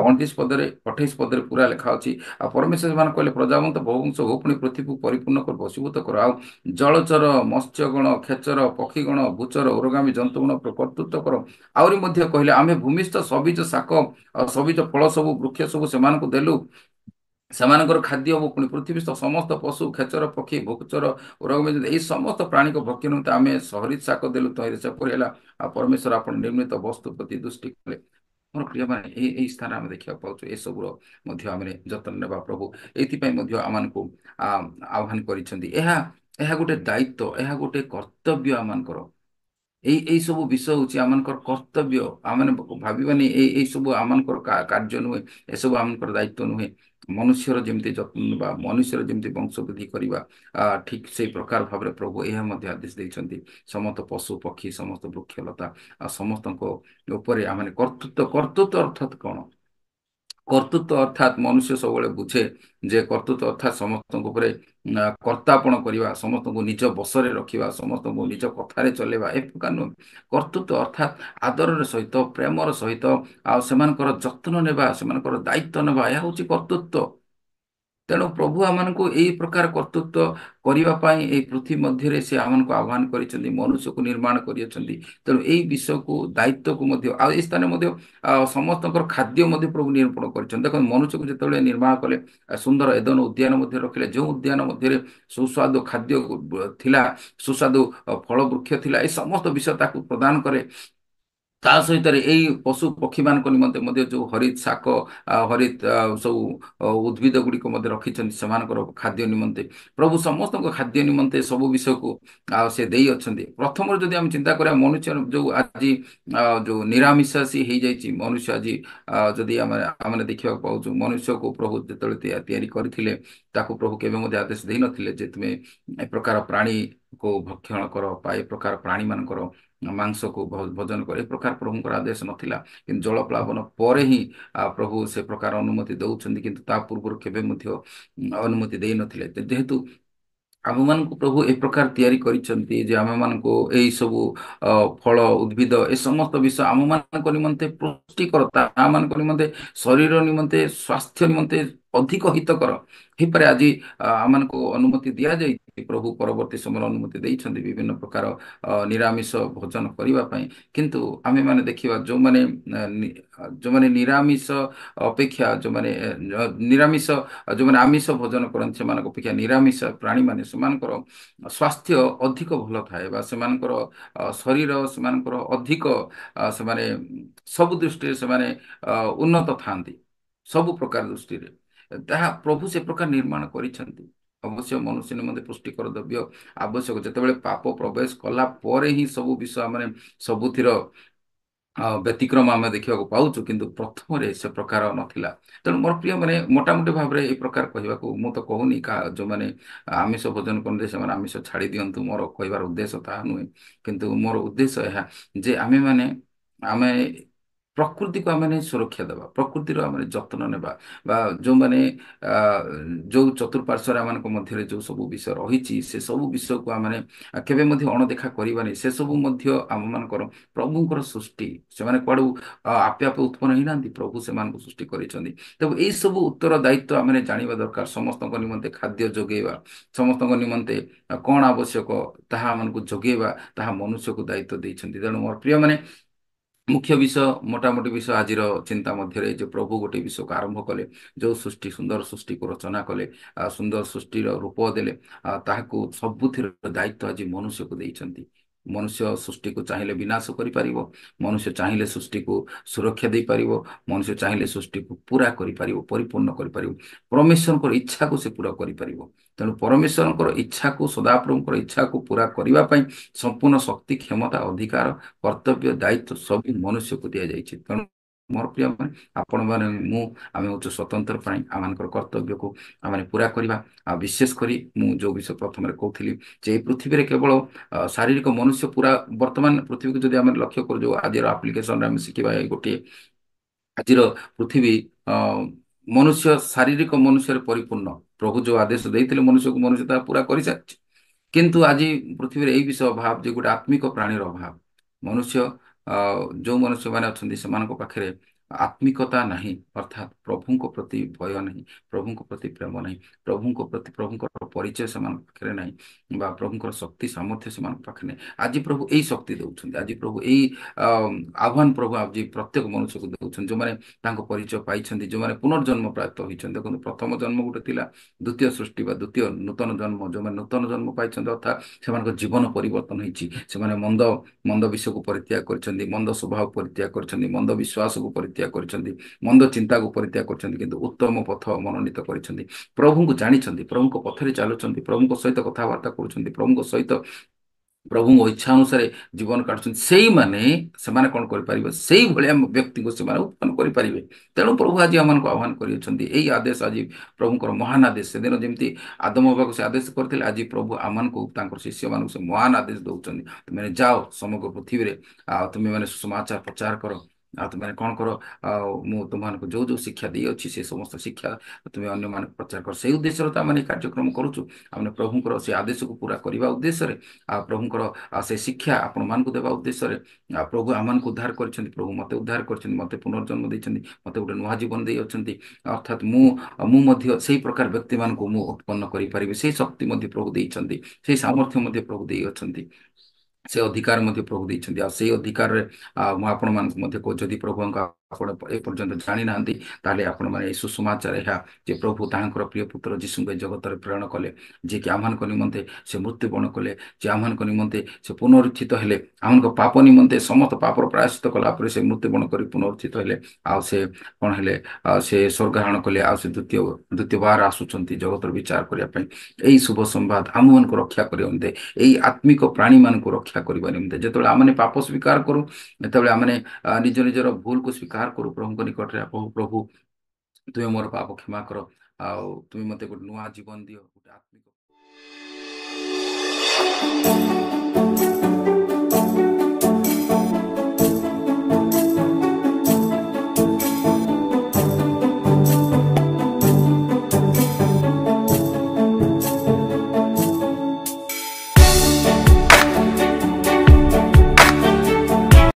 29 ପଦରେ 28 ପଦରେ ପୁରା ଲେଖା ଅଛି। ଆଉ ପରମେଶ୍ୱର ସେମାନଙ୍କୁ କହିଲେ ପ୍ରଜାବନ୍ତ ବହୁବଂଶ ହୋ, ପୁଣି ପୃଥିବୀକୁ ପରିପୂର୍ଣ୍ଣ କରି ବଶୀଭୂତ କର, ଆଉ ଜଳଚର ମତ୍ସ୍ୟଗଣ ଖେଚର ପକ୍ଷୀଗଣ ଭୂଚର ଉରଗାମୀ ଜନ୍ତୁଗଣ ଉପରେ କର୍ତ୍ତୃତ୍ୱ କର। ଆହୁରି ମଧ୍ୟ କହିଲେ ଆମେ ଭୂମିସ୍ଥ ସବୁଜ ଶାକ ଆଉ ସବୁଜ ଫଳ ସବୁ ବୃକ୍ଷ ସବୁ ସେମାନଙ୍କୁ ଦେଲୁ, ସେମାନଙ୍କର ଖାଦ୍ୟ ହବ। ପୁଣି ପୃଥିବୀସ୍ଥ ସମସ୍ତ ପଶୁ ଖେଚର ପକ୍ଷୀ ଭୂଚର ଉରଗାମୀ ଏଇ ସମସ୍ତ ପ୍ରାଣୀଙ୍କ ଭକ୍ତି ନିମନ୍ତେ ଆମେ ସହରିତ ଶାକ ଦେଲୁ, ତହିଁରେ ସେପରି ହେଲା। ଆଉ ପରମେଶ୍ୱର ଆପଣ ନିର୍ମିତ ବସ୍ତୁ ପ୍ରତି ଦୃଷ୍ଟି କଲେ। ମୋର ପ୍ରିୟମାନେ, ଏଇ ସ୍ଥାନ ଆମେ ଦେଖିବାକୁ ପାଉଛୁ, ଏସବୁର ମଧ୍ୟ ଆମେ ଯତ୍ନ ନେବା। ପ୍ରଭୁ ଏଇଥିପାଇଁ ମଧ୍ୟ ଆମମାନଙ୍କୁ ଆ, ଆହ୍ୱାନ କରିଛନ୍ତି। ଏହା ଏହା ଗୋଟେ ଦାୟିତ୍ୱ, ଏହା ଗୋଟେ କର୍ତ୍ତବ୍ୟ ଆମମାନଙ୍କର। ଏଇ ସବୁ ବିଷୟ ହଉଛି ଆମମାନଙ୍କର କର୍ତ୍ତବ୍ୟ। ଆମେ ଭାବିବାନି ଏଇ ସବୁ ଆମମାନଙ୍କର କାର୍ଯ୍ୟ ନୁହେଁ, ଏସବୁ ଆମମାନଙ୍କର ଦାୟିତ୍ୱ ନୁହେଁ। ମନୁଷ୍ୟର ଯେମିତି ଯତ୍ନ ନେବା, ମନୁଷ୍ୟର ଯେମିତି ବଂଶ ବୃଦ୍ଧି କରିବା, ଠିକ୍ ସେଇ ପ୍ରକାର ଭାବରେ ପ୍ରଭୁ ଏହା ମଧ୍ୟ ଆଦେଶ ଦେଇଛନ୍ତି। ସମସ୍ତ ପଶୁ ପକ୍ଷୀ ସମସ୍ତ ବୃକ୍ଷଲତା ଆଉ ସମସ୍ତଙ୍କ ଉପରେ ଆମେ କର୍ତ୍ତୃତ୍ୱ ଅର୍ଥାତ୍ କଣ? କର୍ତ୍ତୃତ୍ୱ ଅର୍ଥାତ୍ ମନୁଷ୍ୟ ସବୁବେଳେ ବୁଝେ ଯେ କର୍ତ୍ତୃତ୍ୱ ଅର୍ଥାତ୍ ସମସ୍ତଙ୍କ ଉପରେ କର୍ତ୍ତାପଣ କରିବା, ସମସ୍ତଙ୍କୁ ନିଜ ବଶରେ ରଖିବା, ସମସ୍ତଙ୍କୁ ନିଜ କଥାରେ ଚଲେଇବା, ଏ ପ୍ରକାର ନୁହେଁ। କର୍ତ୍ତୃତ୍ୱ ଅର୍ଥାତ୍ ଆଦରର ସହିତ ପ୍ରେମର ସହିତ ଆଉ ସେମାନଙ୍କର ଯତ୍ନ ନେବା, ସେମାନଙ୍କର ଦାୟିତ୍ୱ ନେବା, ଏହା ହେଉଛି କର୍ତ୍ତୃତ୍ୱ। ତେଣୁ ପ୍ରଭୁ ଆମମାନଙ୍କୁ ଏଇ ପ୍ରକାର କର୍ତ୍ତୃତ୍ୱ କରିବା ପାଇଁ ଏଇ ପୃଥିବୀ ମଧ୍ୟରେ ସେ ଆମମାନଙ୍କୁ ଆହ୍ୱାନ କରିଛନ୍ତି, ମନୁଷ୍ୟକୁ ନିର୍ମାଣ କରିଅଛନ୍ତି। ତେଣୁ ଏଇ ବିଷୟକୁ ଦାୟିତ୍ୱକୁ ମଧ୍ୟ ଆଉ ଏଇ ସ୍ଥାନରେ ମଧ୍ୟ ସମସ୍ତଙ୍କର ଖାଦ୍ୟ ମଧ୍ୟ ପ୍ରଭୁ ନିରୂପଣ କରିଛନ୍ତି। ଦେଖନ୍ତୁ ମନୁଷ୍ୟକୁ ଯେତେବେଳେ ନିର୍ମାଣ କଲେ, ସୁନ୍ଦର ଏଦନ ଉଦ୍ୟାନ ମଧ୍ୟ ରଖିଲେ, ଯେଉଁ ଉଦ୍ୟାନ ମଧ୍ୟରେ ସୁସ୍ୱାଦୁ ଖାଦ୍ୟ ଥିଲା, ସୁସ୍ୱାଦୁ ଫଳ ବୃକ୍ଷ ଥିଲା, ଏ ସମସ୍ତ ବିଷୟ ତାକୁ ପ୍ରଦାନ କରେ। ତା ସହିତ ଏଇ ପଶୁ ପକ୍ଷୀମାନଙ୍କ ନିମନ୍ତେ ମଧ୍ୟ ଯୋଉ ହରିତ ଶାକ ହରିତ ସବୁ ଉଦ୍ଭିଦ ଗୁଡ଼ିକ ମଧ୍ୟ ରଖିଛନ୍ତି ସେମାନଙ୍କର ଖାଦ୍ୟ ନିମନ୍ତେ ପ୍ରଭୁ ସମସ୍ତଙ୍କ ଖାଦ୍ୟ ନିମନ୍ତେ ସବୁ ବିଷୟକୁ ସେ ଦେଇ ଅଛନ୍ତି। ପ୍ରଥମରୁ ଯଦି ଆମେ ଚିନ୍ତା କରିବା ମନୁଷ୍ୟ ଯୋଉ ଆଜି ଯୋଉ ନିରାମିଷାଶୀ ହେଇଯାଇଛି ମନୁଷ୍ୟ ଆଜି ଯଦି ଆମେ ଦେଖିବାକୁ ପାଉଛୁ ମନୁଷ୍ୟକୁ ପ୍ରଭୁ ଯେତେବେଳେ ତିଆରି କରିଥିଲେ ତାକୁ ପ୍ରଭୁ କେବେ ମଧ୍ୟ ଆଦେଶ ଦେଇନଥିଲେ ଯେ ତୁମେ ଏ ପ୍ରକାର ପ୍ରାଣୀକୁ ଭକ୍ଷଣ କର ବା ଏ ପ୍ରକାର ପ୍ରାଣୀ ମାନଙ୍କର ମାଂସକୁ ଭୋଜନ କର ଏ ପ୍ରକାର ପ୍ରଭୁଙ୍କର ଆଦେଶ ନଥିଲା। କିନ୍ତୁ ଜଳପ୍ଳାବନ ପରେ ହିଁ ପ୍ରଭୁ ସେ ପ୍ରକାର ଅନୁମତି ଦଉଛନ୍ତି କିନ୍ତୁ ତା ପୂର୍ବରୁ କେବେ ମଧ୍ୟ ଅନୁମତି ଦେଇନଥିଲେ। ଯେହେତୁ ଆମମାନଙ୍କୁ ପ୍ରଭୁ ଏ ପ୍ରକାର ତିଆରି କରିଛନ୍ତି ଯେ ଆମମାନଙ୍କୁ ଏଇ ସବୁ ଅ, ଫଳ ଉଦ୍ଭିଦ ଏ ସମସ୍ତ ବିଷୟ ଆମମାନଙ୍କ ନିମନ୍ତେ ପୁଷ୍ଟିକର ଆମମାନଙ୍କ ନିମନ୍ତେ ଶରୀର ନିମନ୍ତେ ସ୍ୱାସ୍ଥ୍ୟ ନିମନ୍ତେ ଅଧିକ ହିତକର ହେଇପାରେ। ଆଜି ଆମମାନଙ୍କୁ ଅନୁମତି ଦିଆଯାଇଛି ପ୍ରଭୁ ପରବର୍ତ୍ତୀ ସମୟରେ ଅନୁମତି ଦେଇଛନ୍ତି ବିଭିନ୍ନ ପ୍ରକାର ନିରାମିଷ ଭୋଜନ କରିବା ପାଇଁ। କିନ୍ତୁ ଆମେମାନେ ଦେଖିବା ଯୋଉମାନେ ନିରାମିଷ ଅପେକ୍ଷା ନିରାମିଷ ଯୋଉମାନେ ଆମିଷ ଭୋଜନ କରନ୍ତି ସେମାନଙ୍କ ଅପେକ୍ଷା ନିରାମିଷ ପ୍ରାଣୀମାନେ ସେମାନଙ୍କର ସ୍ୱାସ୍ଥ୍ୟ ଅଧିକ ଭଲ ଥାଏ ବା ସେମାନଙ୍କର ଶରୀର ସେମାନଙ୍କର ଅଧିକ ସେମାନେ ସବୁ ଦୃଷ୍ଟିରେ ସେମାନେ ଉନ୍ନତ ଥାନ୍ତି ସବୁ ପ୍ରକାର ଦୃଷ୍ଟିରେ। ତାହା ପ୍ରଭୁ ସେ ପ୍ରକାର ନିର୍ମାଣ କରିଛନ୍ତି। ଅବଶ୍ୟ ମନୁଷ୍ୟ ନିମନ୍ତେ ପୁଷ୍ଟିକର ଦ୍ରବ୍ୟ ଆବଶ୍ୟକ। ଯେତେବେଳେ ପାପ ପ୍ରବେଶ କଲା ପରେ ହିଁ ସବୁ ବିଷୟ ମାନେ ସବୁଥିର ବ୍ୟତିକ୍ରମ ଆମେ ଦେଖିବାକୁ ପାଉଛୁ କିନ୍ତୁ ପ୍ରଥମରେ ସେ ପ୍ରକାର ନଥିଲା। ତେଣୁ ମୋର ପ୍ରିୟ ମାନେ ମୋଟାମୋଟି ଭାବରେ ଏଇ ପ୍ରକାର କହିବାକୁ ମୁଁ ତ କହୁନି ଯୋଉମାନେ ଆମିଷ ଭୋଜନ କରନ୍ତି ସେମାନେ ଆମିଷ ଛାଡି ଦିଅନ୍ତୁ, ମୋର କହିବାର ଉଦ୍ଦେଶ୍ୟ ତାହା ନୁହେଁ। କିନ୍ତୁ ମୋର ଉଦ୍ଦେଶ୍ୟ ଏହା ଯେ ଆମେ ପ୍ରକୃତିକୁ ଆମେ ସୁରକ୍ଷା ଦେବା, ପ୍ରକୃତିର ଆମେ ଯତ୍ନ ନେବା ବା ଯୋଉମାନେ ଆ, ଯୋଉ ଚତୁଃପାର୍ଶ୍ୱରେ ଆମମାନଙ୍କ ମଧ୍ୟରେ ଯୋଉ ସବୁ ବିଷୟ ରହିଛି ସେ ସବୁ ବିଷୟକୁ ଆମେ କେବେ ମଧ୍ୟ ଅଣଦେଖା କରିବାନି। ସେ ସବୁ ମଧ୍ୟ ଆମମାନଙ୍କର ପ୍ରଭୁଙ୍କର ସୃଷ୍ଟି। ସେମାନେ କୁଆଡୁ ଆପେ ଆପେ ଉତ୍ପନ୍ନ ହେଇନାହାନ୍ତି, ପ୍ରଭୁ ସେମାନଙ୍କୁ ସୃଷ୍ଟି କରିଛନ୍ତି। ତେଣୁ ଏଇ ସବୁ ଉତ୍ତର ଦାୟିତ୍ୱ ଆମେ ଜାଣିବା ଦରକାର। ସମସ୍ତଙ୍କ ନିମନ୍ତେ ଖାଦ୍ୟ ଯୋଗେଇବା, ସମସ୍ତଙ୍କ ନିମନ୍ତେ କଣ ଆବଶ୍ୟକ ତାହା ଆମକୁ ଯୋଗେଇବା, ତାହା ମନୁଷ୍ୟକୁ ଦାୟିତ୍ୱ ଦେଇଛନ୍ତି। ତେଣୁ ମୋର ପ୍ରିୟ ମାନେ ମୁଖ୍ୟ ବିଷୟ ମୋଟାମୋଟି ବିଷୟ ଆଜିର ଚିନ୍ତା ମଧ୍ୟରେ ଯେ ପ୍ରଭୁ ଗୋଟେ ବିଷୟକୁ ଆରମ୍ଭ କଲେ, ଯୋଉ ସୃଷ୍ଟି ସୁନ୍ଦର ସୃଷ୍ଟିକୁ ରଚନା କଲେ, ସୁନ୍ଦର ସୃଷ୍ଟିର ରୂପ ଦେଲେ, ତାହାକୁ ସବୁଥିର ଦାୟିତ୍ୱ ଆଜି ମନୁଷ୍ୟକୁ ଦେଇଛନ୍ତି। ମନୁଷ୍ୟ ସୃଷ୍ଟିକୁ ଚାହିଁଲେ ବିନାଶ କରିପାରିବ, ମନୁଷ୍ୟ ଚାହିଁଲେ ସୃଷ୍ଟିକୁ ସୁରକ୍ଷା ଦେଇପାରିବ, ମନୁଷ୍ୟ ଚାହିଁଲେ ସୃଷ୍ଟିକୁ ପୁରା କରିପାରିବ, ପରିପୂର୍ଣ୍ଣ କରିପାରିବ, ପରମେଶ୍ୱରଙ୍କର ଇଚ୍ଛାକୁ ସେ ପୁରା କରିପାରିବ। ତେଣୁ ପରମେଶ୍ୱରଙ୍କର ଇଚ୍ଛାକୁ ସଦାପ୍ରଭୁଙ୍କର ଇଚ୍ଛାକୁ ପୁରା କରିବା ପାଇଁ ସମ୍ପୂର୍ଣ୍ଣ ଶକ୍ତି କ୍ଷମତା ଅଧିକାର କର୍ତ୍ତବ୍ୟ ଦାୟିତ୍ୱ ସବୁ ମନୁଷ୍ୟକୁ ଦିଆଯାଇଛି। ତେଣୁ ମୋର ପ୍ରିୟ ମାନେ ଆପଣମାନେ ଆମେ ହଉଛୁ ସ୍ୱତନ୍ତ୍ର ପ୍ରାଣୀ, ଆମମାନଙ୍କର କର୍ତ୍ତବ୍ୟକୁ ଆମେ ପୁରା କରିବା। ଆଉ ବିଶେଷ କରି ମୁଁ ଯୋଉ ବିଷୟ ପ୍ରଥମରେ କହୁଥିଲି ଯେ এই ପୃଥିବୀରେ କେବଳ ଶାରୀରିକ ମନୁଷ୍ୟ ପୁରା ବର୍ତ୍ତମାନ ପୃଥିବୀକୁ ଯଦି ଆମେ ଲକ୍ଷ୍ୟ କରୁ ଯୋଉ ଆଜିର ଆପ୍ଲିକେସନରେ ଆମେ ଶିଖିବା ଏଇ ଗୋଟିଏ ଆଜିର ପୃଥିବୀ ଅ, ମନୁଷ୍ୟ ଶାରୀରିକ ମନୁଷ୍ୟରେ ପରିପୂର୍ଣ୍ଣ। ପ୍ରଭୁ ଯୋଉ ଆଦେଶ ଦେଇଥିଲେ ମନୁଷ୍ୟକୁ ମନୁଷ୍ୟ ତାହା ପୁରା କରିସାରିଛି। କିନ୍ତୁ ଆଜି ପୃଥିବୀରେ ଏଇ ବିଷୟ ଅଭାବ ଯେ ଗୋଟେ ଆତ୍ମିକ ପ୍ରାଣୀର ଅଭାବ। ମନୁଷ୍ୟ ଯୋଉ ମନୁଷ୍ୟମାନେ ଅଛନ୍ତି ସେମାନଙ୍କ ପାଖରେ ଆତ୍ମିକତା ନାହିଁ, ଅର୍ଥାତ୍ ପ୍ରଭୁଙ୍କ ପ୍ରତି ଭୟ ନାହିଁ, ପ୍ରଭୁଙ୍କ ପ୍ରତି ପ୍ରେମ ନାହିଁ, ପ୍ରଭୁଙ୍କର ପରିଚୟ ସେମାନଙ୍କ ପାଖରେ ନାହିଁ ବା ପ୍ରଭୁଙ୍କର ଶକ୍ତି ସାମର୍ଥ୍ୟ ସେମାନଙ୍କ ପାଖରେ ନାହିଁ। ଆଜି ପ୍ରଭୁ ଏଇ ଶକ୍ତି ଦଉଛନ୍ତି, ଆଜି ପ୍ରଭୁ ଏଇ ଅ, ଆହ୍ୱାନ ପ୍ରଭୁ ଆଜି ପ୍ରତ୍ୟେକ ମନୁଷ୍ୟକୁ ଦଉଛନ୍ତି ଯୋଉମାନେ ତାଙ୍କ ପରିଚୟ ପାଇଛନ୍ତି, ଯୋଉମାନେ ପୁନର୍ଜନ୍ମ ପ୍ରାପ୍ତ ହୋଇଛନ୍ତି। ଦେଖନ୍ତୁ ପ୍ରଥମ ଜନ୍ମ ଗୋଟେ ଥିଲା, ଦ୍ୱିତୀୟ ସୃଷ୍ଟି ବା ଦ୍ୱିତୀୟ ନୂତନ ଜନ୍ମ। ଯୋଉମାନେ ନୂତନ ଜନ୍ମ ପାଇଛନ୍ତି ଅର୍ଥାତ୍ ସେମାନଙ୍କ ଜୀବନ ପରିବର୍ତ୍ତନ ହେଇଛି। ସେମାନେ ମନ୍ଦ ମନ୍ଦ ବିଷୟକୁ ପରିତ୍ୟାଗ କରିଛନ୍ତି, ମନ୍ଦ ସ୍ୱଭାବ ପରିତ୍ୟାଗ କରିଛନ୍ତି, ମନ୍ଦ ବିଶ୍ୱାସକୁ ପରିତ୍ୟାଗ କରିଛନ୍ତି, ମନ୍ଦ ଚିନ୍ତାକୁ ପରିତ୍ୟାଗ କରିଛନ୍ତି, କିନ୍ତୁ ଉତ୍ତମ ପଥ ମନୋନୀତ କରିଛନ୍ତି। ପ୍ରଭୁଙ୍କୁ ଜାଣିଛନ୍ତି, ପ୍ରଭୁଙ୍କ ପଥରେ ଚାଲୁଛନ୍ତି, ପ୍ରଭୁଙ୍କ ସହିତ କଥାବାର୍ତ୍ତା କରୁଛନ୍ତି, ପ୍ରଭୁଙ୍କ ସହିତ ପ୍ରଭୁଙ୍କ ଇଚ୍ଛା ଅନୁସାରେ ଜୀବନ କାଟୁଛନ୍ତି। ସେମାନେ କଣ କରିପାରିବେ? ସେଇଭଳିଆ ବ୍ୟକ୍ତିଙ୍କୁ ସେମାନେ ଉତ୍ପନ୍ନ କରିପାରିବେ। ତେଣୁ ପ୍ରଭୁ ଆଜି ଆମମାନଙ୍କୁ ଆହ୍ୱାନ କରିଅଛନ୍ତି। ଏଇ ଆଦେଶ ଆଜି ପ୍ରଭୁଙ୍କର ମହାନ ଆଦେଶ। ସେଦିନ ଯେମିତି ଆଦମ ହବାକୁ ସେ ଆଦେଶ କରିଥିଲେ, ଆଜି ପ୍ରଭୁ ଆମମାନଙ୍କୁ ତାଙ୍କର ଶିଷ୍ୟମାନଙ୍କୁ ସେ ମହାନ ଆଦେଶ ଦଉଛନ୍ତି। ତୁମେ ଯାଅ ସମଗ୍ର ପୃଥିବୀରେ ଆଉ ତୁମେ ମାନେ ସୁସମାଚାର ପ୍ରଚାର କର। ଆଉ ତୁମେ କଣ କର? ଆଉ ମୁଁ ତୁମମାନଙ୍କୁ ଯୋଉ ଯୋଉ ଶିକ୍ଷା ଦେଇଅଛି ସେ ସମସ୍ତ ଶିକ୍ଷା ତୁମେ ଅନ୍ୟମାନଙ୍କୁ ପ୍ରଚାର କର। ସେଇ ଉଦ୍ଦେଶ୍ୟରେ ତ ଆମେ ଏ କାର୍ଯ୍ୟକ୍ରମ କରୁଛୁ। ଆମେ ପ୍ରଭୁଙ୍କର ସେ ଆଦେଶକୁ ପୁରା କରିବା ଉଦ୍ଦେଶ୍ୟରେ ଆଉ ପ୍ରଭୁଙ୍କର ସେ ଶିକ୍ଷା ଆପଣମାନଙ୍କୁ ଦେବା ଉଦ୍ଦେଶ୍ୟରେ ପ୍ରଭୁ ଆମମାନଙ୍କୁ ଉଦ୍ଧାର କରିଛନ୍ତି। ପ୍ରଭୁ ମୋତେ ଉଦ୍ଧାର କରିଛନ୍ତି, ମୋତେ ପୁନର୍ଜନ୍ମ ଦେଇଛନ୍ତି, ମୋତେ ଗୋଟେ ନୂଆ ଜୀବନ ଦେଇ ଅଛନ୍ତି। ଅର୍ଥାତ୍ ମୁଁ ମଧ୍ୟ ସେଇ ପ୍ରକାର ବ୍ୟକ୍ତିମାନଙ୍କୁ ମୁଁ ଉତ୍ପନ୍ନ କରିପାରିବି। ସେଇ ଶକ୍ତି ମଧ୍ୟ ପ୍ରଭୁ ଦେଇଛନ୍ତି, ସେଇ ସାମର୍ଥ୍ୟ ମଧ୍ୟ ପ୍ରଭୁ ଦେଇ ଅଛନ୍ତି, ସେ ଅଧିକାର ମଧ୍ୟ ପ୍ରଭୁ ଦେଇଛନ୍ତି। ଆଉ ସେଇ ଅଧିକାରରେ ମୁଁ ଆପଣମାନଙ୍କୁ ମଧ୍ୟ କହୁଛି ଯଦି ପ୍ରଭୁଙ୍କ ଆପଣ ଏପର୍ଯ୍ୟନ୍ତ ଜାଣିନାହାନ୍ତି, ତାହେଲେ ଆପଣମାନେ ଏହି ସୁସମାଚାର ଏହା ଯେ ପ୍ରଭୁ ତାହାଙ୍କର ପ୍ରିୟ ପୁତ୍ର ଯୀଶୁଙ୍କୁ ଏ ଜଗତରେ ପ୍ରେରଣ କଲେ, ଯିଏକି ଆମମାନଙ୍କ ନିମନ୍ତେ ସେ ମୃତ୍ୟୁବରଣ କଲେ, ଯେ ଆମମାନଙ୍କ ନିମନ୍ତେ ସେ ପୁନରୁତ୍ଥିତ ହେଲେ, ଆମଙ୍କ ପାପ ନିମନ୍ତେ ସମସ୍ତ ପାପର ପ୍ରାୟଶ୍ଚିତ କଲା ପରେ ସେ ମୃତ୍ୟୁବରଣ କରି ପୁନରୁତ୍ଥିତ ହେଲେ। ଆଉ ସେ କଣ ହେଲେ? ଆଉ ସେ ସ୍ୱର୍ଗାରୋହଣ କଲେ। ଆଉ ସେ ଦ୍ୱିତୀୟ ବାର ଆସୁଛନ୍ତି ଜଗତର ବିଚାର କରିବା ପାଇଁ। ଏଇ ଶୁଭ ସମ୍ବାଦ ଆମମାନଙ୍କୁ ରକ୍ଷା କରିବା ନିମନ୍ତେ, ଏଇ ଆତ୍ମିକ ପ୍ରାଣୀମାନଙ୍କୁ ରକ୍ଷା କରିବା ନିମନ୍ତେ, ଯେତେବେଳେ ଆମେ ପାପ ସ୍ୱୀକାର କରୁ, ଯେତେବେଳେ ଆମେ ନିଜ ନିଜର ଭୁଲକୁ ସ୍ୱୀକାର କରୁ ପ୍ରଭୁଙ୍କ ନିକଟରେ, ପ୍ରଭୁ ପ୍ରଭୁ ତୁମେ ମୋର ପାପ କ୍ଷମା କର, ଆଉ ତୁମେ ମୋତେ ଗୋଟେ ନୂଆ ଜୀବନ ଦିଅ, ଗୋଟେ ଆତ୍ମିକ